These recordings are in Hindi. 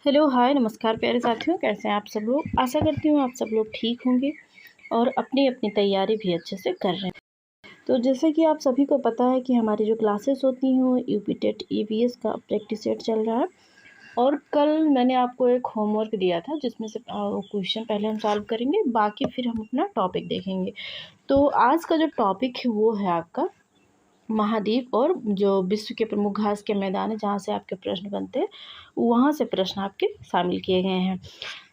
हेलो, हाय, नमस्कार प्यारे साथियों, कैसे हैं आप सब लोग। आशा करती हूँ आप सब लोग ठीक होंगे और अपनी अपनी तैयारी भी अच्छे से कर रहे हैं। तो जैसे कि आप सभी को पता है कि हमारी जो क्लासेस होती हैं यूपी टेट ईवीएस का प्रैक्टिस सेट चल रहा है। और कल मैंने आपको एक होमवर्क दिया था जिसमें से क्वेश्चन पहले हम सॉल्व करेंगे, बाकी फिर हम अपना टॉपिक देखेंगे। तो आज का जो टॉपिक है वो है आपका महाद्वीप और जो विश्व के प्रमुख घास के मैदान है जहाँ से आपके प्रश्न बनते हैं, वहाँ से प्रश्न आपके शामिल किए गए हैं।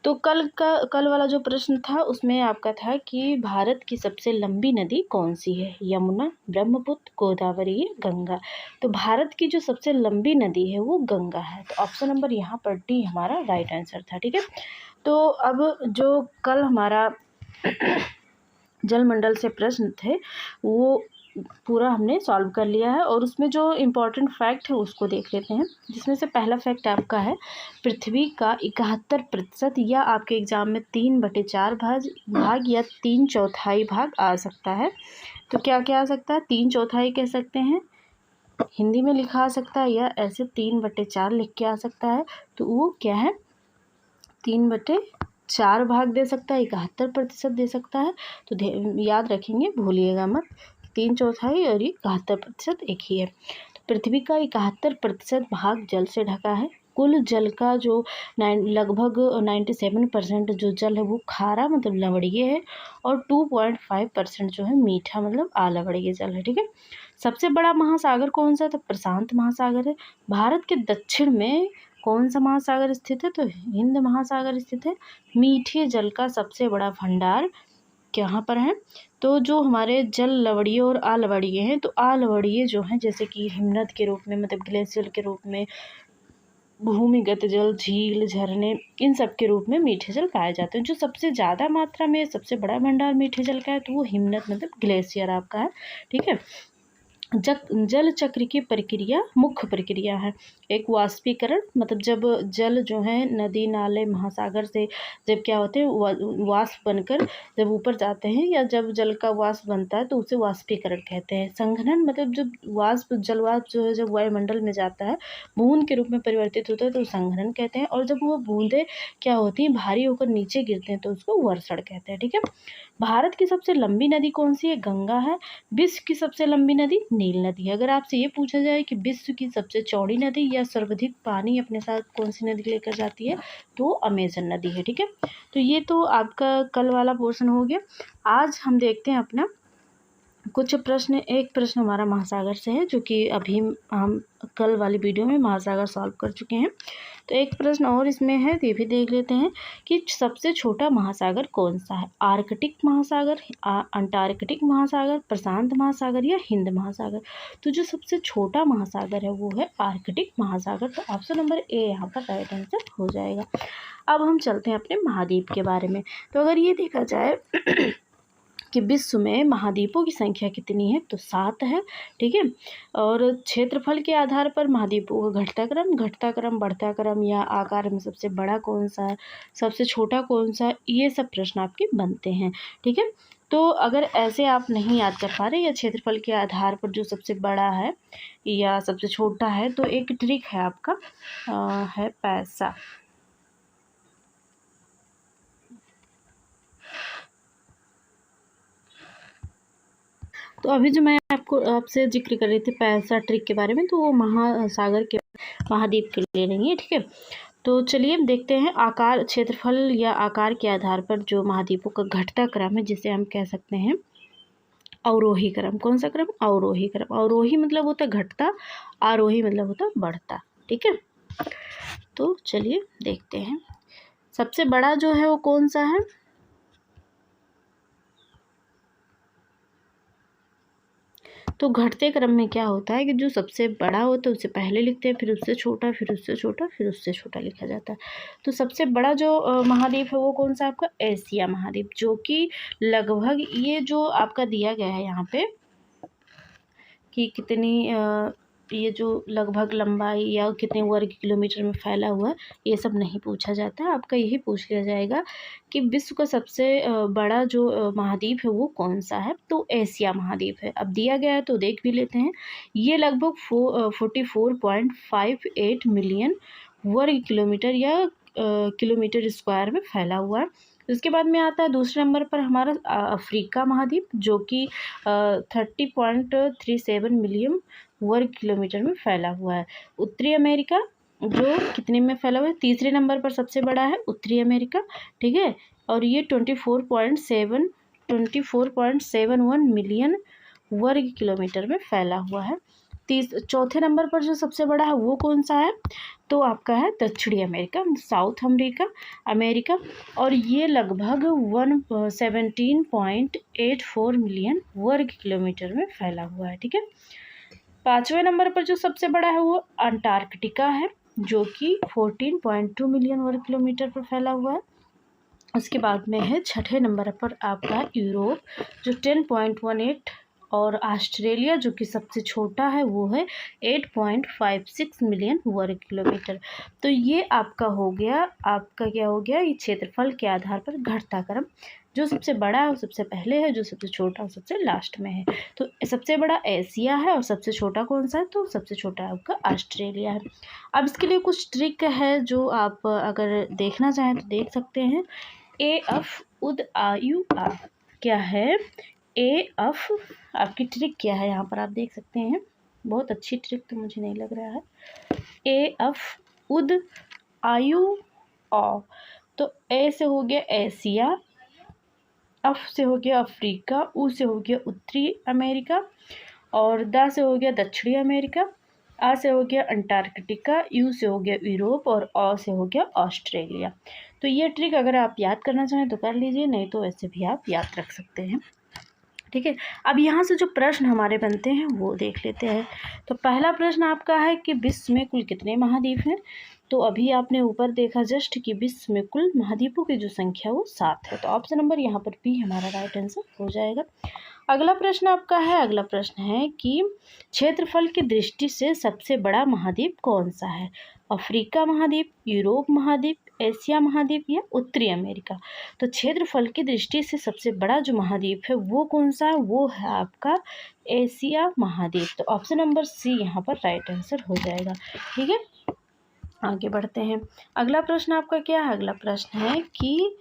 तो कल वाला जो प्रश्न था उसमें आपका था कि भारत की सबसे लंबी नदी कौन सी है, यमुना, ब्रह्मपुत्र, गोदावरी या गंगा। तो भारत की जो सबसे लंबी नदी है वो गंगा है। तो ऑप्शन नंबर यहाँ पर डी हमारा राइट आंसर था। ठीक है, तो अब जो कल हमारा जलमंडल से प्रश्न थे वो पूरा हमने सॉल्व कर लिया है और उसमें जो इम्पोर्टेंट फैक्ट है उसको देख लेते हैं। जिसमें से पहला फैक्ट आपका है पृथ्वी का 71% या आपके एग्जाम में 3/4 भाग या 3/4 भाग आ सकता है। तो क्या क्या आ सकता है, 3/4 कह सकते हैं, हिंदी में लिखा आ सकता है या ऐसे 3/4 लिख के आ सकता है। तो वो क्या है, 3/4 भाग दे सकता है, 71% दे सकता है। तो याद रखेंगे, भूलिएगा मत, 3/4 और 71% एक ही है। तो पृथ्वी का 71% भाग जल से ढका है। कुल जल का जो लगभग 97% जो जल है वो खारा मतलब लवणीय है और 2.5% जो है मीठा मतलब अलवणीय जल है। ठीक है, सबसे बड़ा महासागर कौन सा है, तो प्रशांत महासागर है। भारत के दक्षिण में कौन सा महासागर स्थित है, तो हिंद महासागर स्थित है। मीठे जल का सबसे बड़ा भंडार कहाँ पर है, तो जो हमारे जल लवणीय और अलवणीय हैं, तो अलवणीय जो हैं जैसे कि हिमनद के रूप में मतलब ग्लेशियर के रूप में, भूमिगत जल, झील, झरने, इन सब के रूप में मीठे जल पाए जाते हैं। जो सबसे ज़्यादा मात्रा में सबसे बड़ा भंडार मीठे जल का है तो वो हिमनद मतलब ग्लेशियर आपका है। ठीक है, जल चक्र की प्रक्रिया मुख्य प्रक्रिया है। एक वाष्पीकरण मतलब जब जल जो है नदी नाले महासागर से जब क्या होते हैं वाष्प बनकर जब ऊपर जाते हैं या जब जल का वाष्प बनता है तो उसे वाष्पीकरण कहते हैं। संघनन मतलब जब जल वाष्प जो है जब वायुमंडल में जाता है बूंद के रूप में परिवर्तित होता है तो संघनन कहते हैं। और जब वो बूंदें क्या होती हैं भारी होकर नीचे गिरते हैं तो उसको वर्षण कहते हैं। ठीक है, भारत की सबसे लंबी नदी कौन सी है, गंगा है। विश्व की सबसे लंबी नदी नील नदी है। अगर आपसे ये पूछा जाए कि विश्व की सबसे चौड़ी नदी या सर्वाधिक पानी अपने साथ कौन सी नदी लेकर जाती है, तो अमेजन नदी है। ठीक है, तो ये तो आपका कल वाला पोर्शन हो गया। आज हम देखते हैं अपना कुछ प्रश्न। एक प्रश्न हमारा महासागर से है जो कि अभी हम कल वाली वीडियो में महासागर सॉल्व कर चुके हैं। तो एक प्रश्न और इसमें है, ये भी देख लेते हैं कि सबसे छोटा महासागर कौन सा है, आर्कटिक महासागर, अंटार्कटिक महासागर, प्रशांत महासागर या हिंद महासागर। तो जो सबसे छोटा महासागर है वो है आर्कटिक महासागर। तो ऑप्शन नंबर ए यहाँ पर राइट आंसर हो जाएगा। अब हम चलते हैं अपने महाद्वीप के बारे में। तो अगर ये देखा जाए कि विश्व में महाद्वीपों की संख्या कितनी है, तो 7 है। ठीक है, और क्षेत्रफल के आधार पर महाद्वीपों का घटता क्रम बढ़ता क्रम या आकार में सबसे बड़ा कौन सा है, सबसे छोटा कौन सा है, ये सब प्रश्न आपके बनते हैं। ठीक है, तो अगर ऐसे आप नहीं याद कर पा रहे या क्षेत्रफल के आधार पर जो सबसे बड़ा है या सबसे छोटा है, तो एक ट्रिक है आपका है पैसा। तो अभी जो मैं आपसे जिक्र कर रही थी पैसा ट्रिक के बारे में, तो वो महासागर के महाद्वीप के लिए नहीं है। ठीक है, तो चलिए देखते हैं आकार, क्षेत्रफल या आकार के आधार पर जो महाद्वीपों का घटता क्रम है जिसे हम कह सकते हैं अवरोही क्रम। कौन सा क्रम, अवरोही क्रम। अवरोही मतलब होता है घटता, आरोही मतलब होता है बढ़ता। ठीक है, तो चलिए देखते हैं सबसे बड़ा जो है वो कौन सा है। तो घटते क्रम में क्या होता है कि जो सबसे बड़ा होता है उससे पहले लिखते हैं, फिर उससे छोटा, फिर उससे छोटा, फिर उससे छोटा लिखा जाता है। तो सबसे बड़ा जो महाद्वीप है वो कौन सा आपका, एशिया महाद्वीप, जो कि लगभग ये जो आपका दिया गया है यहाँ पे कि कितनी ये जो लगभग लंबाई या कितने वर्ग किलोमीटर में फैला हुआ है ये सब नहीं पूछा जाता है। आपका यही पूछ लिया जाएगा कि विश्व का सबसे बड़ा जो महाद्वीप है वो कौन सा है, तो एशिया महाद्वीप है। अब दिया गया है तो देख भी लेते हैं। ये लगभग 44.58 मिलियन वर्ग किलोमीटर या किलोमीटर स्क्वायर में फैला हुआ है। उसके बाद में आता है दूसरे नंबर पर हमारा अफ्रीका महाद्वीप, जो कि 30.37 मिलियन वर्ग किलोमीटर में फैला हुआ है। उत्तरी अमेरिका जो कितने में फैला हुआ है, तीसरे नंबर पर सबसे बड़ा है उत्तरी अमेरिका, ठीक है, और ये 24.71 मिलियन वर्ग किलोमीटर में फैला हुआ है। चौथे नंबर पर जो सबसे बड़ा है वो कौन सा है, तो आपका है दक्षिणी अमेरिका, साउथ अमेरिका, और ये लगभग 117.84 मिलियन वर्ग किलोमीटर में फैला हुआ है, ठीक है। पाँचवें नंबर पर जो सबसे बड़ा है वो अंटार्कटिका है, जो कि 14.2 मिलियन वर्ग किलोमीटर पर फैला हुआ है। उसके बाद में है छठे नंबर पर आपका यूरोप, जो 10.18, और ऑस्ट्रेलिया जो कि सबसे छोटा है वो है 8.56 मिलियन वर्ग किलोमीटर। तो ये आपका हो गया, आपका क्या हो गया, ये क्षेत्रफल के आधार पर घटता क्रम, जो सबसे बड़ा है वो सबसे पहले है, जो सबसे छोटा वो सबसे लास्ट में है। तो सबसे बड़ा एशिया है और सबसे छोटा कौन सा है, तो सबसे छोटा आपका ऑस्ट्रेलिया है। अब इसके लिए कुछ ट्रिक है जो आप अगर देखना चाहें तो देख सकते हैं। AF उद आयु आ क्या है, AF आपकी ट्रिक क्या है, यहाँ पर आप देख सकते हैं, बहुत अच्छी ट्रिक तो मुझे नहीं लग रहा है। AF उद आयु आ, तो ए से हो गया एशिया, अफ से हो गया अफ्रीका, उ से हो गया उत्तरी अमेरिका, और द से हो गया दक्षिणी अमेरिका, आ से हो गया अंटार्कटिका, यू से हो गया यूरोप, और ऑ से हो गया ऑस्ट्रेलिया। तो ये ट्रिक अगर आप याद करना चाहें तो कर लीजिए, नहीं तो ऐसे भी आप याद रख सकते हैं, ठीक है। अब यहाँ से जो प्रश्न हमारे बनते हैं वो देख लेते हैं। तो पहला प्रश्न आपका है कि विश्व में कुल कितने महाद्वीप हैं, तो अभी आपने ऊपर देखा जस्ट कि विश्व में कुल महाद्वीपों की जो संख्या वो 7 है, तो ऑप्शन नंबर यहाँ पर बी हमारा राइट आंसर हो जाएगा। अगला प्रश्न आपका है, अगला प्रश्न है कि क्षेत्रफल की दृष्टि से सबसे बड़ा महाद्वीप कौन सा है, अफ्रीका महाद्वीप, यूरोप महाद्वीप, एशिया महाद्वीप या उत्तरी अमेरिका। तो क्षेत्रफल की दृष्टि से सबसे बड़ा जो महाद्वीप है वो कौन सा है, वो है आपका एशिया महाद्वीप। तो ऑप्शन नंबर सी यहाँ पर राइट आंसर हो जाएगा, ठीक है। आगे बढ़ते हैं। अगला प्रश्न आपका क्या है, अगला प्रश्न है कि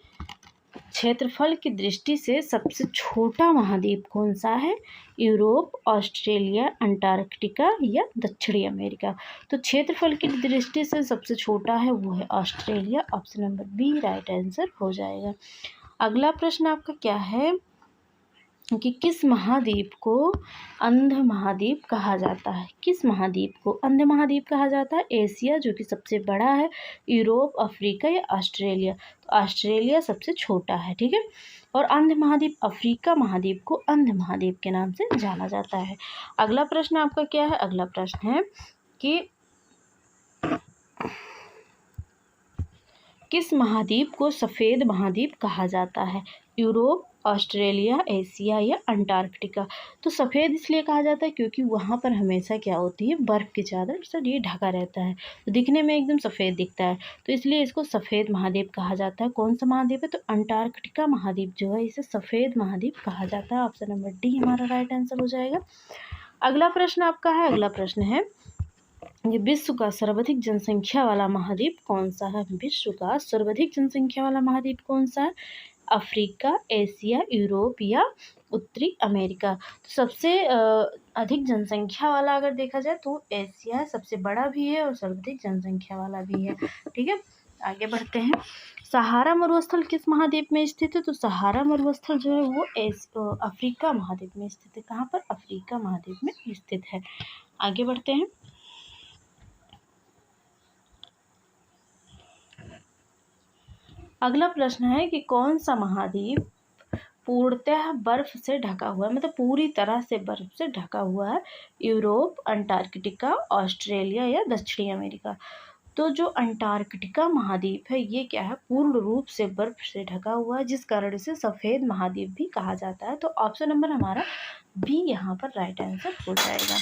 क्षेत्रफल की दृष्टि से सबसे छोटा महाद्वीप कौन सा है, यूरोप, ऑस्ट्रेलिया, अंटार्कटिका या दक्षिणी अमेरिका। तो क्षेत्रफल की दृष्टि से सबसे छोटा है वो है Australia, option number B right answer हो जाएगा। अगला प्रश्न आपका क्या है कि किस महाद्वीप को अंध महाद्वीप कहा जाता है, किस महाद्वीप को अंध महाद्वीप कहा जाता है, एशिया जो कि सबसे बड़ा है, यूरोप, अफ्रीका या ऑस्ट्रेलिया। तो ऑस्ट्रेलिया सबसे छोटा है, ठीक है, और अंध महाद्वीप अफ्रीका महाद्वीप को अंध महाद्वीप के नाम से जाना जाता है। अगला प्रश्न आपका क्या है, अगला प्रश्न है कि किस महाद्वीप को सफ़ेद महाद्वीप कहा जाता है, यूरोप, ऑस्ट्रेलिया, एशिया या अंटार्कटिका। तो सफ़ेद इसलिए कहा जाता है क्योंकि वहाँ पर हमेशा क्या होती है, बर्फ़ की चादर से ये ढका रहता है, तो दिखने में एकदम सफ़ेद दिखता है, तो इसलिए इसको सफ़ेद महाद्वीप कहा जाता है। कौन सा महाद्वीप है, तो अंटार्कटिका महाद्वीप जो है इसे सफ़ेद महाद्वीप कहा जाता है, ऑप्शन नंबर डी हमारा राइट आंसर हो जाएगा। अगला प्रश्न आपका है, अगला प्रश्न है ये विश्व का सर्वाधिक जनसंख्या वाला महाद्वीप कौन सा है, विश्व का सर्वाधिक जनसंख्या वाला महाद्वीप कौन सा है, अफ्रीका, एशिया, यूरोप या उत्तरी अमेरिका। तो सबसे अधिक जनसंख्या वाला अगर देखा जाए तो एशिया सबसे बड़ा भी है और सर्वाधिक जनसंख्या वाला भी है, ठीक है। आगे बढ़ते हैं। सहारा मरुस्थल किस महाद्वीप में स्थित है, तो सहारा मरुस्थल जो है वो अफ्रीका महाद्वीप में स्थित है। कहाँ पर, अफ्रीका महाद्वीप में स्थित है। आगे बढ़ते हैं। अगला प्रश्न है कि कौन सा महाद्वीप पूर्णतः बर्फ से ढका हुआ है, मतलब पूरी तरह से बर्फ से ढका हुआ है, यूरोप, अंटार्कटिका, ऑस्ट्रेलिया या दक्षिणी अमेरिका। तो जो अंटार्कटिका महाद्वीप है ये क्या है, पूर्ण रूप से बर्फ से ढका हुआ है, जिस कारण इसे सफ़ेद महाद्वीप भी कहा जाता है। तो ऑप्शन नंबर हमारा बी यहाँ पर राइट आंसर हो जाएगा।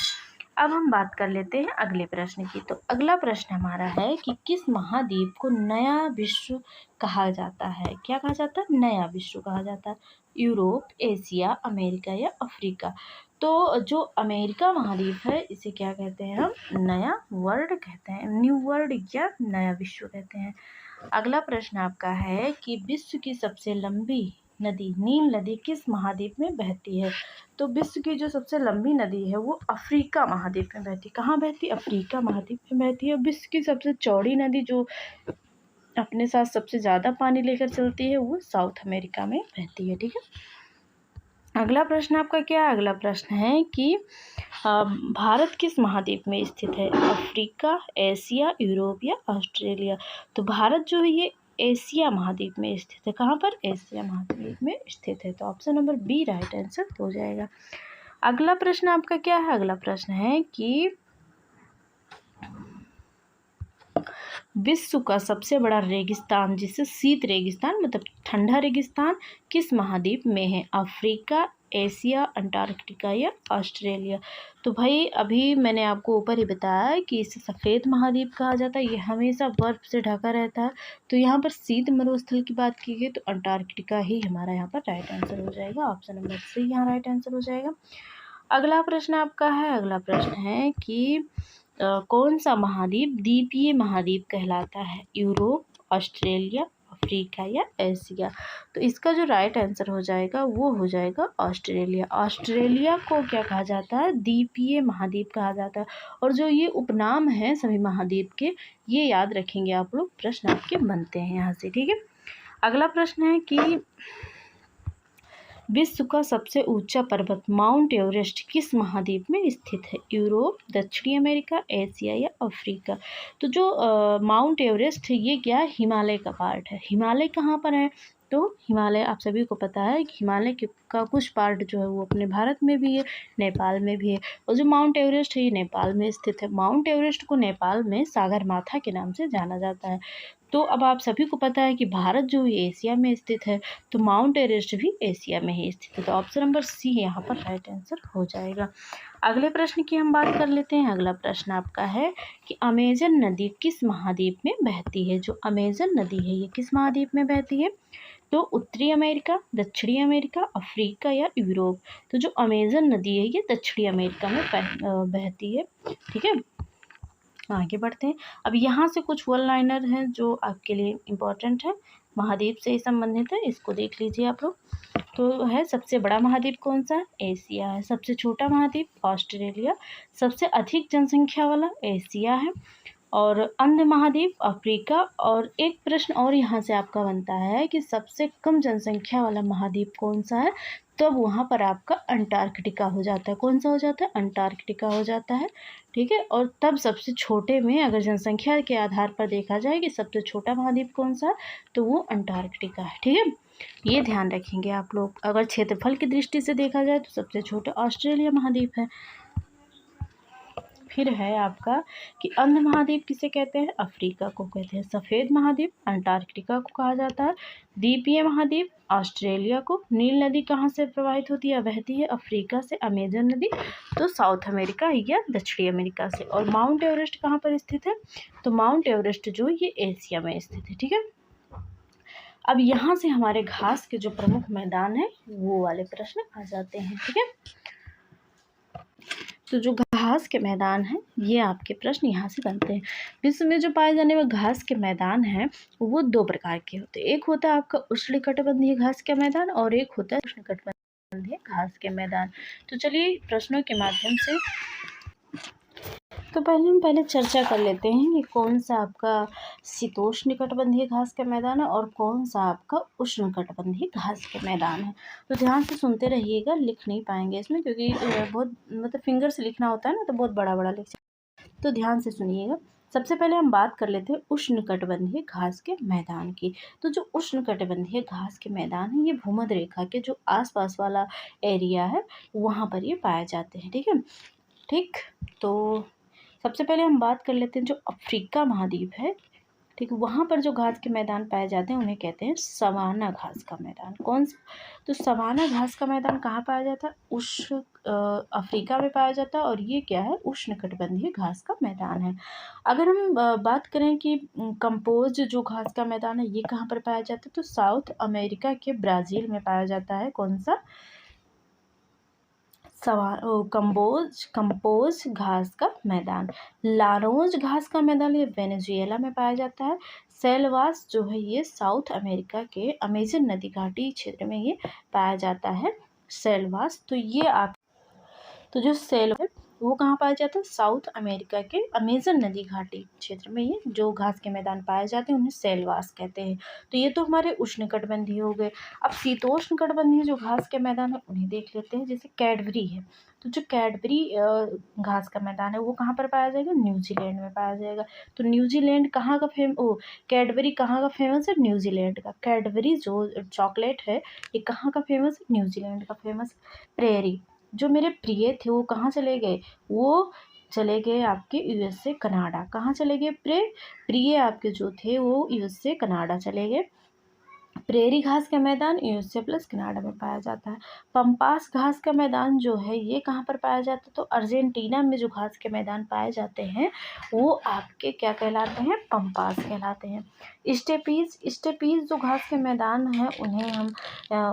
अब हम बात कर लेते हैं अगले प्रश्न की। तो अगला प्रश्न हमारा है कि किस महाद्वीप को नया विश्व कहा जाता है, क्या कहा जाता है, नया विश्व कहा जाता है, यूरोप, एशिया, अमेरिका या अफ्रीका। तो जो अमेरिका महाद्वीप है इसे क्या कहते हैं हम, नया वर्ल्ड कहते हैं, न्यू वर्ल्ड या नया विश्व कहते हैं। अगला प्रश्न आपका है कि विश्व की सबसे लंबी नदी नील नदी किस महाद्वीप में बहती है? तो विश्व की जो सबसे लंबी नदी है वो अफ्रीका महाद्वीप में बहती है। कहाँ बहती है? अफ्रीका महाद्वीप में बहती है। विश्व की सबसे चौड़ी नदी जो अपने साथ सबसे ज़्यादा पानी लेकर चलती है वो साउथ अमेरिका में बहती है। ठीक है, अगला प्रश्न आपका क्या है? अगला प्रश्न है कि भारत किस महाद्वीप में स्थित है? अफ्रीका, एशिया, यूरोप या ऑस्ट्रेलिया? तो भारत जो है ये एशिया महाद्वीप में स्थित है। कहाँ पर? एशिया महाद्वीप में स्थित है। तो option number B right answer हो जाएगा। अगला प्रश्न आपका क्या है? अगला प्रश्न है कि विश्व का सबसे बड़ा रेगिस्तान जिसे शीत रेगिस्तान मतलब ठंडा रेगिस्तान किस महाद्वीप में है? अफ्रीका, एशिया, अंटार्कटिका या ऑस्ट्रेलिया? तो भाई अभी मैंने आपको ऊपर ही बताया कि इसे सफ़ेद महाद्वीप कहा जाता है। ये हमेशा बर्फ़ से ढका रहता है। तो यहाँ पर शीत मरुस्थल की बात की गई तो अंटार्कटिका ही हमारा यहाँ पर राइट आंसर हो जाएगा। ऑप्शन नंबर सी यहाँ राइट आंसर हो जाएगा। अगला प्रश्न आपका है, अगला प्रश्न है कि कौन सा महाद्वीप द्वीपीय महाद्वीप कहलाता है? यूरोप, ऑस्ट्रेलिया, अफ्रीका या एशिया? तो इसका जो राइट आंसर हो जाएगा वो हो जाएगा ऑस्ट्रेलिया। ऑस्ट्रेलिया को क्या कहा जाता है? द्वीपीय महाद्वीप कहा जाता है। और जो ये उपनाम है सभी महाद्वीप के, ये याद रखेंगे आप लोग, प्रश्न आपके बनते हैं यहाँ से। ठीक है, अगला प्रश्न है कि विश्व का सबसे ऊंचा पर्वत माउंट एवरेस्ट किस महाद्वीप में स्थित है? यूरोप, दक्षिणी अमेरिका, एशिया या अफ्रीका? तो जो माउंट एवरेस्ट है ये क्या है? हिमालय का पार्ट है। हिमालय कहाँ पर है? तो हिमालय आप सभी को पता है कि हिमालय का कुछ पार्ट जो है वो अपने भारत में भी है, नेपाल में भी है। और जो माउंट एवरेस्ट है ये नेपाल में स्थित है। माउंट एवरेस्ट को नेपाल में सागरमाथा के नाम से जाना जाता है। तो अब आप सभी को पता है कि भारत जो है एशिया में स्थित है, तो माउंट एवरेस्ट भी एशिया में ही स्थित है। तो ऑप्शन नंबर सी यहाँ पर राइट आंसर हो जाएगा। अगले प्रश्न की हम बात कर लेते हैं। अगला प्रश्न आपका है कि अमेजन नदी किस महाद्वीप में बहती है? जो अमेजन नदी है ये किस महाद्वीप में बहती है? तो उत्तरी अमेरिका, दक्षिणी अमेरिका, अफ्रीका या यूरोप? तो जो अमेजन नदी है ये दक्षिणी अमेरिका में बहती है। ठीक है, आगे बढ़ते हैं। अब यहाँ से कुछ वन लाइनर हैं जो आपके लिए इम्पोर्टेंट है, महाद्वीप से ही संबंधित है, इसको देख लीजिए आप लोग। तो है सबसे बड़ा महाद्वीप कौन सा है? एशिया है। सबसे छोटा महाद्वीप ऑस्ट्रेलिया। सबसे अधिक जनसंख्या वाला एशिया है। और अंध महाद्वीप अफ्रीका। और एक प्रश्न और यहाँ से आपका बनता है कि सबसे कम जनसंख्या वाला महाद्वीप कौन सा है? तब वहाँ पर आपका अंटार्कटिका हो जाता है। कौन सा हो जाता है? अंटार्कटिका हो जाता है। ठीक है, और तब सबसे छोटे में अगर जनसंख्या के आधार पर देखा जाए कि सबसे छोटा महाद्वीप कौन सा है, तो वो अंटार्कटिका है। ठीक है, ये ध्यान रखेंगे आप लोग। अगर क्षेत्रफल की दृष्टि से देखा जाए तो सबसे छोटा ऑस्ट्रेलिया महाद्वीप है। फिर है आपका कि अंध महाद्वीप किसे कहते हैं? अफ्रीका को कहते हैं। सफ़ेद महाद्वीप अंटार्कटिका को कहा जाता है। द्वीपीय महाद्वीप ऑस्ट्रेलिया को। नील नदी कहाँ से प्रवाहित होती है, बहती है? अफ्रीका से। अमेजन नदी तो साउथ अमेरिका या दक्षिणी अमेरिका से। और माउंट एवरेस्ट कहाँ पर स्थित है? तो माउंट एवरेस्ट जो ये एशिया में स्थित है। ठीक है, अब यहाँ से हमारे घास के जो प्रमुख मैदान है वो वाले प्रश्न आ जाते हैं। ठीक है, तो जो घास के मैदान हैं ये आपके प्रश्न यहाँ से बनते हैं। विश्व में जो पाए जाने वाले घास के मैदान हैं वो दो प्रकार के होते हैं। एक होता है आपका उष्णकटिबंधीय घास का मैदान और एक होता है उष्णकटिबंधीय घास के मैदान। तो चलिए प्रश्नों के माध्यम से तो पहले चर्चा कर लेते हैं कि कौन सा आपका शीतोष्णकटिबंधीय घास का मैदान है और कौन सा आपका उष्णकटिबंधीय घास के मैदान है। तो ध्यान से सुनते रहिएगा, लिख नहीं पाएंगे इसमें क्योंकि बहुत मतलब फिंगर से लिखना होता है ना, तो बहुत बड़ा बड़ा लिख। तो ध्यान से सुनिएगा। सबसे पहले हम बात कर लेते हैं उष्णकटिबंधीय घास के मैदान की। तो जो उष्णकटिबंधीय घास के मैदान है ये भूमध्य रेखा के जो आसपास वाला एरिया है वहाँ पर ये पाए जाते हैं। ठीक है, ठीक, तो सबसे पहले हम बात कर लेते हैं जो अफ्रीका महाद्वीप है। ठीक, वहाँ पर जो घास के मैदान पाए जाते हैं उन्हें कहते हैं सवाना घास का मैदान। कौन सा? तो सवाना घास का मैदान कहाँ पाया जाता है? अफ्रीका में पाया जाता है। और ये क्या है? उष्णकटिबंधीय घास का मैदान है। अगर हम बात करें कि कंपोज जो घास का मैदान है ये कहाँ पर पाया जाता है, तो साउथ अमेरिका के ब्राज़ील में पाया जाता है। कौन सा? कंपोज घास का मैदान। लारोज घास का मैदान ये वेनेजुएला में पाया जाता है। सेलवास जो है ये साउथ अमेरिका के अमेजन नदी घाटी क्षेत्र में ये पाया जाता है सेलवास। तो ये आप तो जो सेल है वो कहाँ पाया जाता है, साउथ अमेरिका के अमेजन नदी घाटी क्षेत्र में ये जो घास के मैदान पाए जाते हैं उन्हें सेलवास कहते हैं। तो ये तो हमारे उष्णकटिबंधीय हो गए। अब शीतोष्णकटिबंधीय जो घास के मैदान है उन्हें देख लेते हैं। जैसे कैडबरी है, तो जो कैडबरी घास का मैदान है वो कहाँ पर पाया जाएगा, न्यूजीलैंड में पाया जाएगा। तो न्यूजीलैंड कहाँ का कैडबरी कहाँ का फेमस है, न्यूजीलैंड का। कैडबरी जो चॉकलेट है ये कहाँ का फेमस है, न्यूजीलैंड का फेमस। प्रेरी जो मेरे प्रिय थे वो कहाँ चले गए, वो चले गए आपके यूएसए कनाडा। कहाँ चले गए, प्रिय आपके जो थे वो यूएसए कनाडा चले गए। प्रेरी घास का मैदान यूएसए प्लस कनाडा में पाया जाता है। पंपास घास का मैदान जो है ये कहाँ पर पाया जाता है, तो अर्जेंटीना में जो घास के मैदान पाए जाते हैं वो आपके क्या कहलाते हैं, पंपास कहलाते हैं। स्टेपीज जो घास के मैदान हैं उन्हें हम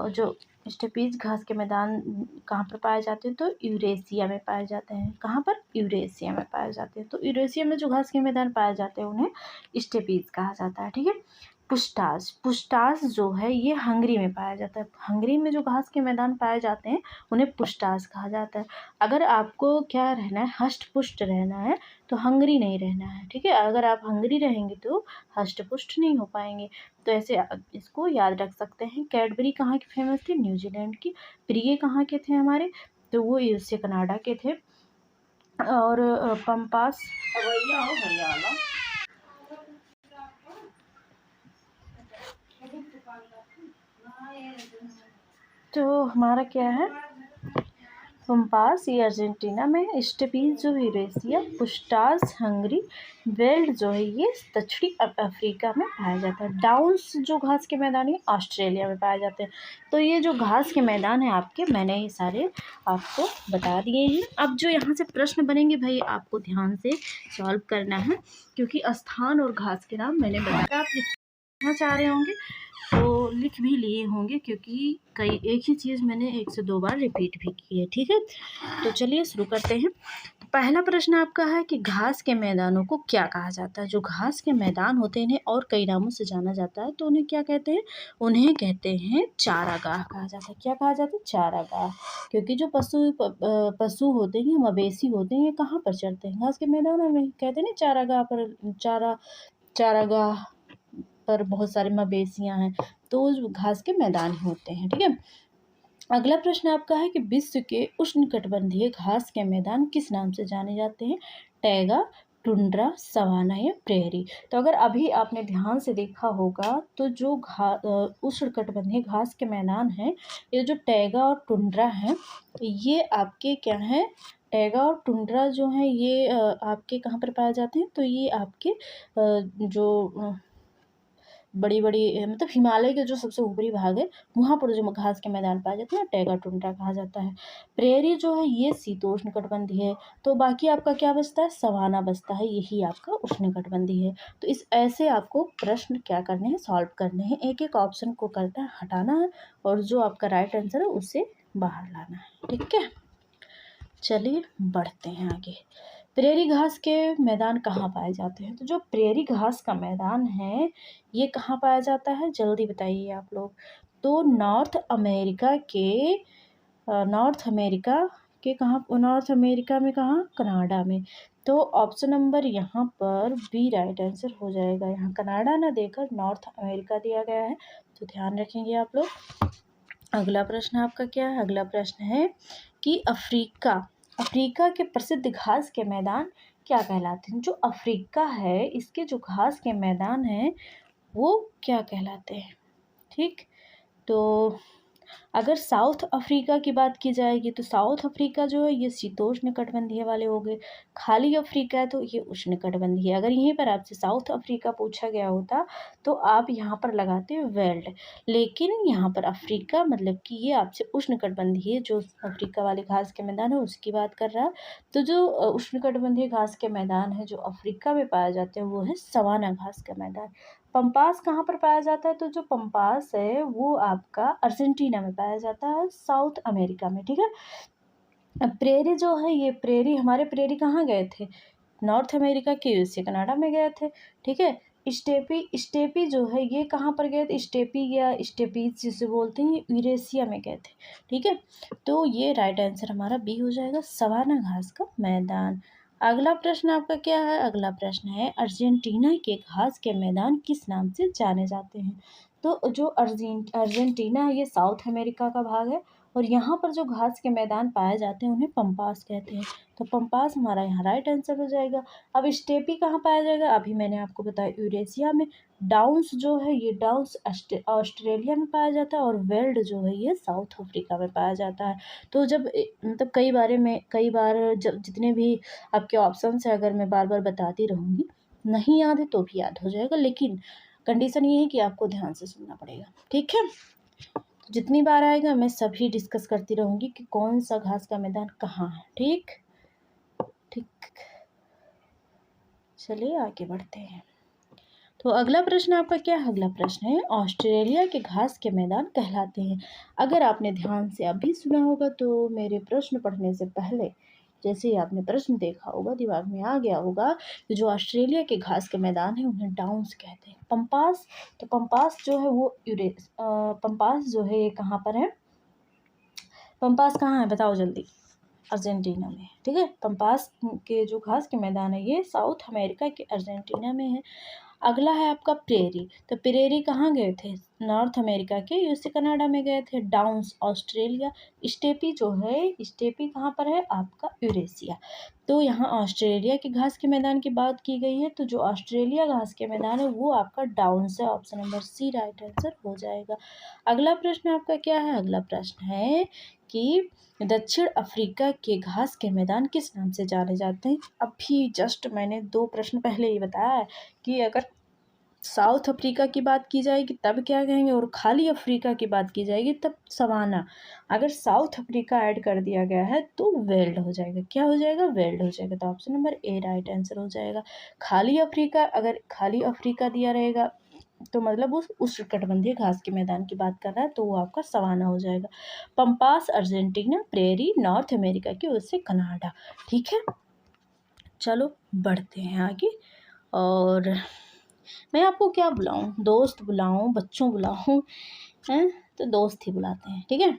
जो स्टेपीज घास के मैदान कहाँ पर पाए जाते हैं, तो यूरेशिया में पाए जाते हैं। कहाँ पर, यूरेशिया में पाए जाते हैं। तो यूरेशिया में जो घास के मैदान पाए जाते हैं उन्हें स्टेपीज कहा जाता है। ठीक है। पुस्टास जो है ये हंगरी में पाया जाता है। हंगरी में जो घास के मैदान पाए जाते हैं उन्हें पुस्टास कहा जाता है। अगर आपको क्या रहना है, हष्ट पुष्ट रहना है तो हंगरी नहीं रहना है। ठीक है। अगर आप हंगरी रहेंगे तो हष्ट पुष्ट नहीं हो पाएंगे। तो ऐसे आप इसको याद रख सकते हैं। कैडबरी कहाँ की फेमस थी, न्यूजीलैंड की। प्रिय कहाँ के थे हमारे, तो वो यूएसए कनाडा के थे। और पंपास तो हमारा क्या है, पंपास ये अर्जेंटीना में, स्टेपीज जो यूरेशिया, पुस्टास हंगरी, वेल्ड जो है ये दक्षिणी अफ्रीका में पाया जाता है। डाउन्स जो घास के मैदान है ऑस्ट्रेलिया में पाए जाते हैं। तो ये जो घास के मैदान है आपके, मैंने ये सारे आपको बता दिए हैं। अब जो यहाँ से प्रश्न बनेंगे भाई आपको ध्यान से सॉल्व करना है, क्योंकि स्थान और घास के नाम मैंने बताया। आप लिखना चाह रहे होंगे तो लिख भी लिए होंगे, क्योंकि एक ही चीज़ मैंने 1 से 2 बार रिपीट भी की है। ठीक है। तो चलिए शुरू करते हैं। तो पहला प्रश्न आपका है कि घास के मैदानों को क्या कहा जाता है। जो घास के मैदान होते हैं इन्हें और कई नामों से जाना जाता है। तो उन्हें क्या कहते हैं, उन्हें कहते हैं चारागाह कहा जाता है। क्या कहा जाता है, चारागाह। क्योंकि जो पशु होते हैं, मवेशी होते हैं, ये कहाँ पर चरते हैं, घास के मैदानों में। कहते हैं ना चारागाह पर, चारागाह पर बहुत सारे मवेशियाँ हैं, तो घास के मैदान होते हैं। ठीक है। अगला प्रश्न आपका है कि विश्व के उष्णकटिबंधीय घास के मैदान किस नाम से जाने जाते हैं, टैगा, टुंड्रा, सवाना या प्रेरी। तो अगर अभी आपने ध्यान से देखा होगा तो जो उष्णकटिबंधीय घास के मैदान हैं, ये जो टैगा और टुंड्रा हैं ये आपके क्या हैं, टैगा और टुंड्रा जो हैं ये आपके कहाँ पर पाए जाते हैं, तो ये आपके जो बड़ी बड़ी मतलब हिमालय के जो सबसे ऊपरी भाग है वहाँ पर जो घास के मैदान पाए जाते हैं टैगा टुंड्रा कहा जाता है। प्रेरी जो है ये शीतोष्णकटिबंधीय है। तो बाकी आपका क्या बचता है, सवाना बचता है, यही आपका उष्णकटिबंधीय है। तो इस ऐसे आपको प्रश्न क्या करने हैं, सॉल्व करने हैं। एक एक ऑप्शन को करना हटाना है और जो आपका राइट आंसर है उसे बाहर लाना है। ठीक है। चलिए बढ़ते हैं आगे। प्रेरी घास के मैदान कहाँ पाए जाते हैं। तो जो प्रेरी घास का मैदान है ये कहाँ पाया जाता है, जल्दी बताइए आप लोग। तो नॉर्थ अमेरिका में कहाँ, कनाडा में। तो ऑप्शन नंबर यहाँ पर बी राइट आंसर हो जाएगा। यहाँ कनाडा ना देकर नॉर्थ अमेरिका दिया गया है, तो ध्यान रखेंगे आप लोग। अगला प्रश्न आपका क्या है, अगला प्रश्न है कि अफ्रीका के प्रसिद्ध घास के मैदान क्या कहलाते हैं। जो अफ्रीका है इसके जो घास के मैदान हैं वो क्या कहलाते हैं। ठीक। तो अगर साउथ अफ्रीका की बात की जाएगी तो साउथ अफ्रीका जो है ये शीतोष्णकटिबंधीय वाले हो गए। खाली अफ्रीका है तो ये उष्णकटिबंधीय। अगर यहीं पर आपसे साउथ अफ्रीका पूछा गया होता तो आप यहाँ पर लगाते वर्ल्ड, लेकिन यहाँ पर अफ्रीका मतलब कि ये आपसे उष्णकटिबंधीय जो अफ्रीका वाले घास के मैदान है उसकी बात कर रहा है। तो जो उष्णकटिबंधीय घास के मैदान है जो अफ्रीका में पाए जाते हैं वो है सवाना घास का मैदान। पंपास कहाँ पर पाया जाता है, तो जो पंपास है वो आपका अर्जेंटीना में पाया जाता है, साउथ अमेरिका में। ठीक है। अब प्रेरी जो है ये प्रेरी, हमारे प्रेरी कहाँ गए थे, नॉर्थ अमेरिका के यूएसए कनाडा में गए थे। ठीक है। स्टेपी जो है ये कहाँ पर गए थे? स्टेपी या स्टेपीज जिसे बोलते हैं, ये यूरेशिया में गए थे। ठीक है, तो ये राइट आंसर हमारा बी हो जाएगा, सवाना घास का मैदान। अगला प्रश्न आपका क्या है? अगला प्रश्न है अर्जेंटीना के घास के मैदान किस नाम से जाने जाते हैं? तो जो अर्जेंटीना है ये साउथ अमेरिका का भाग है, और यहाँ पर जो घास के मैदान पाए जाते हैं उन्हें पंपास कहते हैं। तो पंपास हमारा यहाँ राइट आंसर हो जाएगा। अब स्टेपी कहाँ पाया जाएगा? अभी मैंने आपको बताया यूरेशिया में। डाउन्स जो है ये डाउन्स ऑस्ट्रेलिया में पाया जाता है, और वेल्ड जो है ये साउथ अफ्रीका में पाया जाता है। तो जब मतलब कई बार जब जितने भी आपके ऑप्शन है, अगर मैं बार बार बताती रहूँगी, नहीं याद है तो भी याद हो जाएगा, लेकिन कंडीशन ये है कि आपको ध्यान से सुनना पड़ेगा। ठीक है, जितनी बार आएगा मैं सभी डिस्कस करती रहूँगी कि कौन सा घास का मैदान कहाँ है। ठीक, चलिए आगे बढ़ते हैं। तो अगला प्रश्न आपका क्या है? अगला प्रश्न है ऑस्ट्रेलिया के घास के मैदान कहलाते हैं। अगर आपने ध्यान से अभी सुना होगा तो मेरे प्रश्न पढ़ने से पहले जैसे ही आपने प्रश्न देखा होगा, दिमाग में आ गया होगा कि जो ऑस्ट्रेलिया के घास के मैदान है उन्हें डाउन्स कहते हैं। पंपास, तो पंपास जो है वो पंपास जो है ये कहाँ पर है? पंपास कहाँ है बताओ जल्दी? अर्जेंटीना में। ठीक है, पंपास के जो घास के मैदान है ये साउथ अमेरिका के अर्जेंटीना में है। अगला है आपका प्रेरी, तो प्रेरी कहाँ गए थे? नॉर्थ अमेरिका के यूएसए कनाडा में गए थे। Downs Australia. स्टेपी जो है, स्टेपी कहाँ पर है? आपका यूरेशिया। तो यहाँ ऑस्ट्रेलिया के घास के मैदान की बात की गई है, तो जो ऑस्ट्रेलिया घास के मैदान है वो आपका डाउन्स है। Option number C right answer हो जाएगा। अगला प्रश्न आपका क्या है? अगला प्रश्न है कि दक्षिण अफ्रीका के घास के मैदान किस नाम से जाने जाते हैं? अभी जस्ट मैंने 2 प्रश्न पहले ही बताया है कि अगर साउथ अफ्रीका की बात की जाएगी तब क्या कहेंगे, और खाली अफ्रीका की बात की जाएगी तब सवाना। अगर साउथ अफ्रीका ऐड कर दिया गया है तो वेल्ड हो जाएगा। क्या हो जाएगा? वेल्ड हो जाएगा। तो option number A right answer हो जाएगा। खाली अफ्रीका, अगर खाली अफ्रीका दिया रहेगा तो मतलब उस उष्णकटिबंधीय घास के मैदान की बात कर रहा है, तो वो आपका सवाना हो जाएगा। Pampas Argentina, prairie north America की, उससे कनाडा। ठीक है, चलो बढ़ते हैं आगे। और मैं आपको क्या बुलाऊं? दोस्त बुलाऊं, बच्चों बुलाऊं? हैं तो दोस्त ही बुलाते हैं। ठीक है,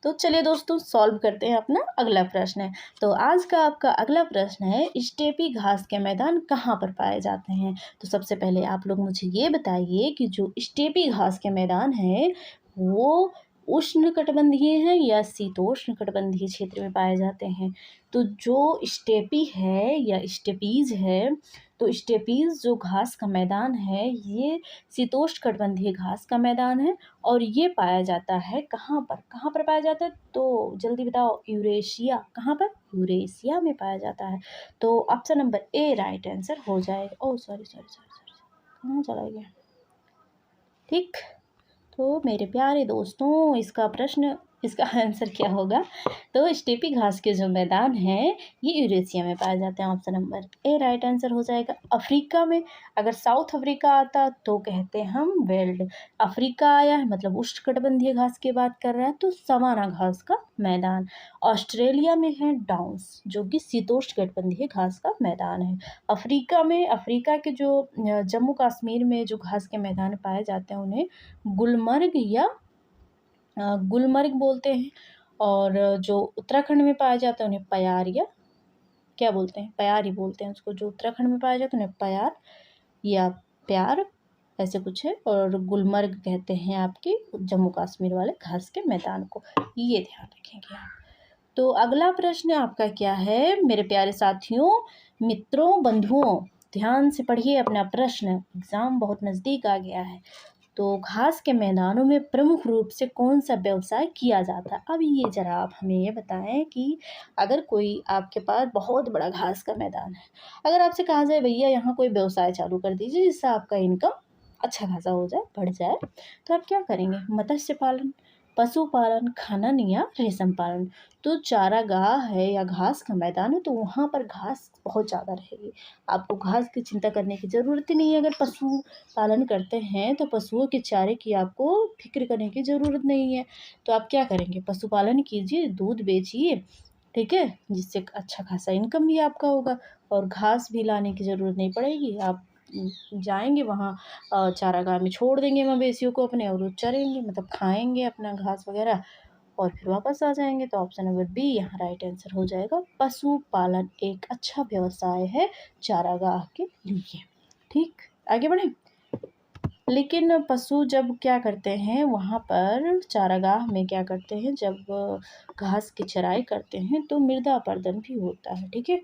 तो चलिए दोस्तों सॉल्व करते हैं अपना अगला प्रश्न है। तो आज का आपका अगला प्रश्न है स्टेपी घास के मैदान कहाँ पर पाए जाते हैं? तो सबसे पहले आप लोग मुझे ये बताइए कि जो स्टेपी घास के मैदान है वो उष्णकटिबंधीय है या शीतोष्णकटिबंधीय क्षेत्र में पाए जाते हैं? तो जो स्टेपी है या स्टेपीज है, तो स्टेपीज जो घास का मैदान है ये शीतोष्णकटिबंधीय घास का मैदान है, और ये पाया जाता है कहाँ पर? कहाँ पर पाया जाता है? तो जल्दी बताओ। यूरेशिया। कहाँ पर? यूरेशिया में पाया जाता है। तो option number A right answer हो जाएगा। Oh sorry sorry sorry sorry, कहाँ चला गया? ठीक, तो मेरे प्यारे दोस्तों इसका आंसर क्या होगा? तो स्टेपी घास के जो मैदान है ये यूरेशिया में पाए जाते हैं। Option number A right answer हो जाएगा। अफ्रीका में, अगर साउथ अफ्रीका आता तो कहते हैं हम वेल्ड। अफ्रीका आया है मतलब उष्णकटिबंधीय घास की बात कर रहा है तो सवाना घास का मैदान। ऑस्ट्रेलिया में है डाउन्स जो कि शीतोष्णकटिबंधीय घास का मैदान है। अफ्रीका में, अफ्रीका के जो जम्मू कश्मीर में जो घास के मैदान पाए जाते हैं उन्हें गुलमर्ग या गुलमर्ग बोलते हैं, और जो उत्तराखंड में पाया जाता है उन्हें पयार या क्या बोलते हैं? पयार ही बोलते हैं उसको। जो उत्तराखंड में पाया जाता है उन्हें पयार या प्यार ऐसे कुछ है, और गुलमर्ग कहते हैं आपके जम्मू कश्मीर वाले घास के मैदान को। ये ध्यान रखेंगे आप। तो अगला प्रश्न आपका क्या है मेरे प्यारे साथियों, मित्रों, बंधुओं? ध्यान से पढ़िए अपना प्रश्न, एग्ज़ाम बहुत नज़दीक आ गया है। तो घास के मैदानों में प्रमुख रूप से कौन सा व्यवसाय किया जाता है? अब ये ज़रा आप हमें ये बताएं कि अगर कोई आपके पास बहुत बड़ा घास का मैदान है, अगर आपसे कहा जाए भैया यहाँ कोई व्यवसाय चालू कर दीजिए जिससे आपका इनकम अच्छा खासा हो जाए, बढ़ जाए, तो आप क्या करेंगे? मत्स्य पालन, पशुपालन, खनन या रेशम पालन। तो चारागाह है या घास का मैदान है तो वहाँ पर घास बहुत ज़्यादा रहेगी, आपको घास की चिंता करने की ज़रूरत ही नहीं है। अगर पशु पालन करते हैं तो पशुओं के चारे की आपको फिक्र करने की ज़रूरत नहीं है। तो आप क्या करेंगे? पशुपालन कीजिए, दूध बेचिए, ठीक है, जिससे अच्छा खासा इनकम भी आपका होगा, और घास भी लाने की ज़रूरत नहीं पड़ेगी। आप जाएंगे वहाँ चारागाह में छोड़ देंगे मवेशियों को अपने, और वो चरेंगे, मतलब खाएंगे अपना घास वगैरह, और फिर वापस आ जाएंगे। तो ऑप्शन नंबर बी यहाँ राइट आंसर हो जाएगा। पशुपालन एक अच्छा व्यवसाय है चारागाह के लिए। ठीक, आगे बढ़ें। लेकिन पशु जब क्या करते हैं वहाँ पर चारागाह में, क्या करते हैं जब घास की चराई करते हैं तो मृदा अपरदन भी होता है। ठीक है,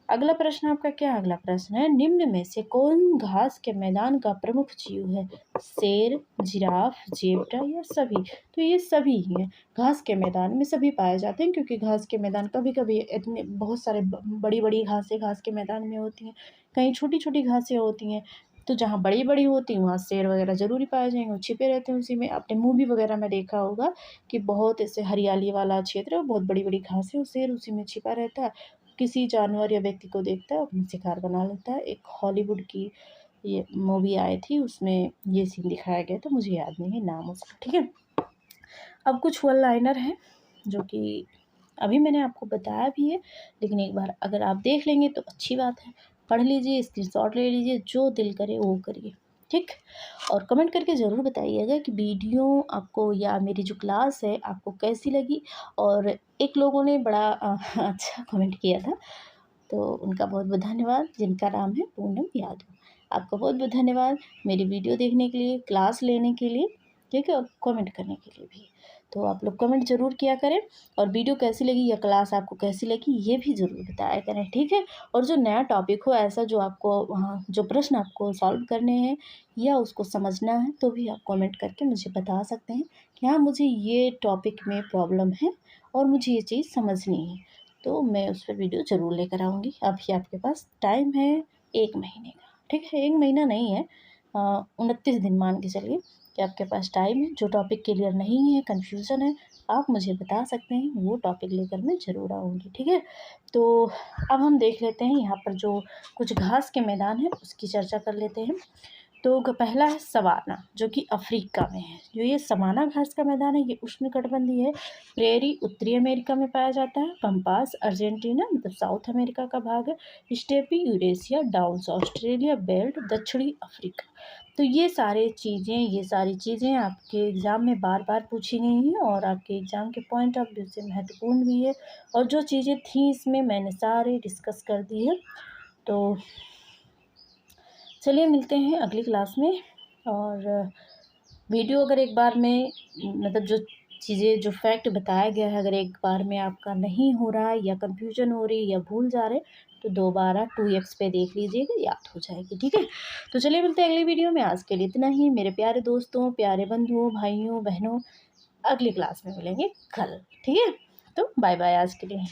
अगला प्रश्न आपका क्या है? अगला प्रश्न है, निम्न में से कौन घास के मैदान का प्रमुख जीव है? शेर, जिराफ, जेब्रा या सभी? तो ये सभी ही हैं, घास के मैदान में सभी पाए जाते हैं, क्योंकि घास के मैदान कभी कभी इतने बहुत सारे बड़ी बड़ी घासें घास के मैदान में होती हैं, कहीं छोटी छोटी घासें होती हैं। तो जहाँ बड़ी बड़ी होती हैं वहाँ शेर वगैरह ज़रूर ही पाए जाएंगे, वो छिपे रहते हैं उसी में। आपने मूवी वगैरह में देखा होगा कि बहुत ऐसे हरियाली वाला क्षेत्र है, बहुत बड़ी बड़ी घास है, शेर उसी में छिपा रहता है, किसी जानवर या व्यक्ति को देखता है अपना शिकार बना लेता है। एक हॉलीवुड की ये मूवी आई थी, उसमें ये सीन दिखाया गया था, मुझे याद नहीं है नाम उसका। ठीक है, अब कुछ वन लाइनर हैं जो कि अभी मैंने आपको बताया भी है, लेकिन एक बार अगर आप देख लेंगे तो अच्छी बात है। पढ़ लीजिए, स्क्रीनशॉट ले लीजिए, जो दिल करे वो करिए। ठीक, और कमेंट करके ज़रूर बताइएगा कि वीडियो आपको या मेरी जो क्लास है आपको कैसी लगी। और एक लोगों ने बड़ा अच्छा कमेंट किया था, तो उनका बहुत बहुत धन्यवाद, जिनका नाम है पूनम यादव। आपका बहुत बहुत धन्यवाद मेरी वीडियो देखने के लिए, क्लास लेने के लिए, ठीक है, और कमेंट करने के लिए भी। तो आप लोग कमेंट ज़रूर किया करें, और वीडियो कैसी लगी या क्लास आपको कैसी लगी ये भी ज़रूर बताया करें। ठीक है, और जो नया टॉपिक हो ऐसा जो आपको वहाँ जो प्रश्न आपको सॉल्व करने हैं या उसको समझना है, तो भी आप कमेंट करके मुझे बता सकते हैं कि हाँ मुझे ये टॉपिक में प्रॉब्लम है और मुझे ये चीज़ समझनी है, तो मैं उस पर वीडियो ज़रूर लेकर आऊँगी। अभी आपके पास टाइम है 1 महीने का। ठीक है, 1 महीना नहीं है, 29 दिन मान के चलिए कि आपके पास टाइम है। जो टॉपिक क्लियर नहीं है, कन्फ्यूज़न है, आप मुझे बता सकते हैं, वो टॉपिक लेकर मैं ज़रूर आऊँगी। ठीक है, तो अब हम देख लेते हैं यहाँ पर जो कुछ घास के मैदान है उसकी चर्चा कर लेते हैं। तो पहला है सवाना, जो कि अफ्रीका में है। जो ये सवाना घास का मैदान है ये उष्णकटिबंधीय है। प्रेरी उत्तरी अमेरिका में पाया जाता है। पंपास अर्जेंटीना मतलब साउथ अमेरिका का भाग है। Steppe Eurasia, downs Australia, belt दक्षिणी अफ्रीका। तो ये सारी चीज़ें आपके एग्ज़ाम में बार बार पूछी गई हैं, और आपके एग्ज़ाम के पॉइंट ऑफ व्यू से महत्वपूर्ण भी है। और जो चीज़ें थी इसमें मैंने सारे डिस्कस कर दी है। तो चलिए मिलते हैं अगली क्लास में। और वीडियो अगर एक बार में मतलब जो चीज़ें जो फैक्ट बताया गया है, अगर एक बार में आपका नहीं हो रहा है या कन्फ्यूजन हो रही है या भूल जा रहे, तो दोबारा 2x पे देख लीजिएगा, याद हो जाएगी। ठीक है, तो चलिए मिलते हैं अगली वीडियो में। आज के लिए इतना ही मेरे प्यारे दोस्तों, प्यारे बंधुओं, भाइयों बहनों। अगली क्लास में मिलेंगे कल। ठीक है, तो बाय बाय आज के लिए।